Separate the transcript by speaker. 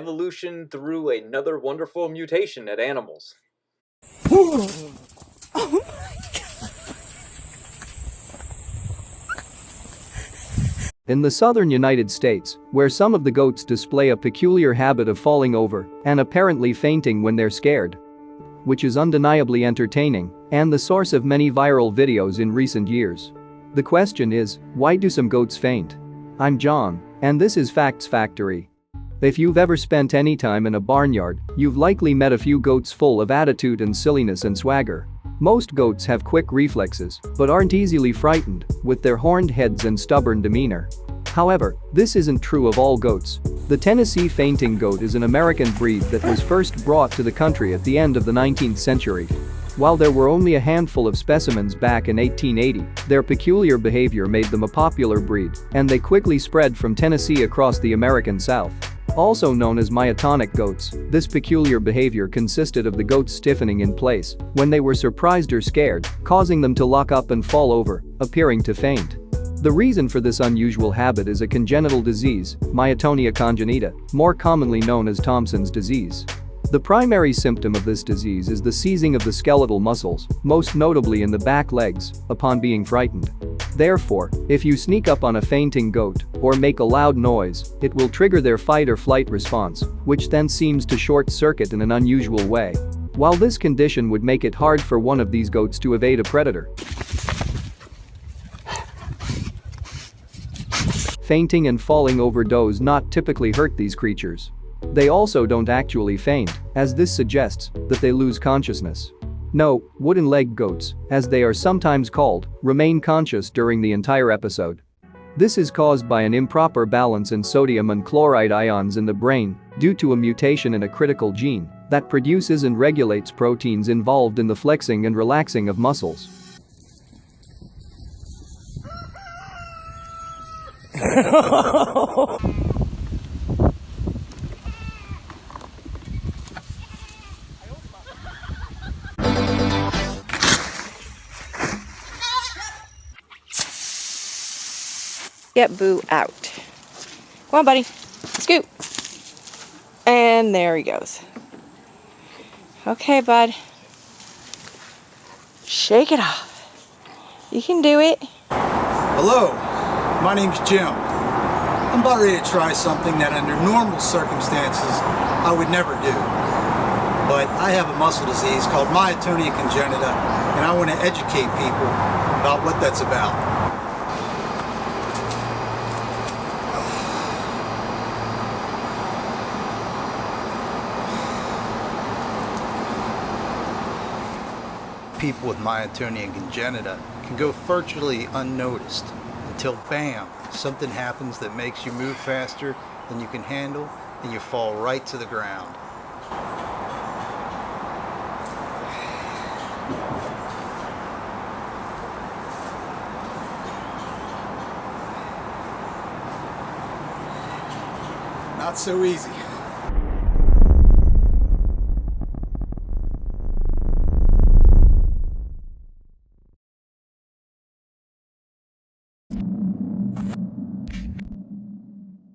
Speaker 1: evolution threw another wonderful mutation at animals.
Speaker 2: In the southern United States, where some of the goats display a peculiar habit of falling over and apparently fainting when they're scared, which is undeniably entertaining and the source of many viral videos in recent years. The question is, why do some goats faint? I'm John, and this is Facts Factory. If you've ever spent any time in a barnyard, you've likely met a few goats full of attitude and silliness and swagger. Most goats have quick reflexes, but aren't easily frightened, with their horned heads and stubborn demeanor. However, this isn't true of all goats. The Tennessee fainting goat is an American breed that was first brought to the country at the end of the 19th century. While there were only a handful of specimens back in 1880, their peculiar behavior made them a popular breed, and they quickly spread from Tennessee across the American South. Also known as myotonic goats, this peculiar behavior consisted of the goats stiffening in place when they were surprised or scared, causing them to lock up and fall over, appearing to faint. The reason for this unusual habit is a congenital disease, myotonia congenita, more commonly known as Thompson's disease. The primary symptom of this disease is the seizing of the skeletal muscles, most notably in the back legs, upon being frightened. Therefore, if you sneak up on a fainting goat or make a loud noise, it will trigger their fight or flight response, which then seems to short-circuit in an unusual way. While this condition would make it hard for one of these goats to evade a predator. Fainting and falling over does not typically hurt these creatures. They also don't actually faint, as this suggests that they lose consciousness. No, wooden leg goats, as they are sometimes called, remain conscious during the entire episode. This is caused by an improper balance in sodium and chloride ions in the brain due to a mutation in a critical gene that produces and regulates proteins involved in the flexing and relaxing of muscles.
Speaker 3: Get Boo out. Come on, buddy. Scoot. And there he goes. Okay, bud. Shake it off. You can do it.
Speaker 4: Hello, my name's Jim. I'm about ready to try something that under normal circumstances I would never do. But I have a muscle disease called myotonia congenita, and I want to educate people about what that's about. People with myotonia congenita can go virtually unnoticed until bam, something happens that makes you move faster than you can handle and you fall right to the ground. Not so easy.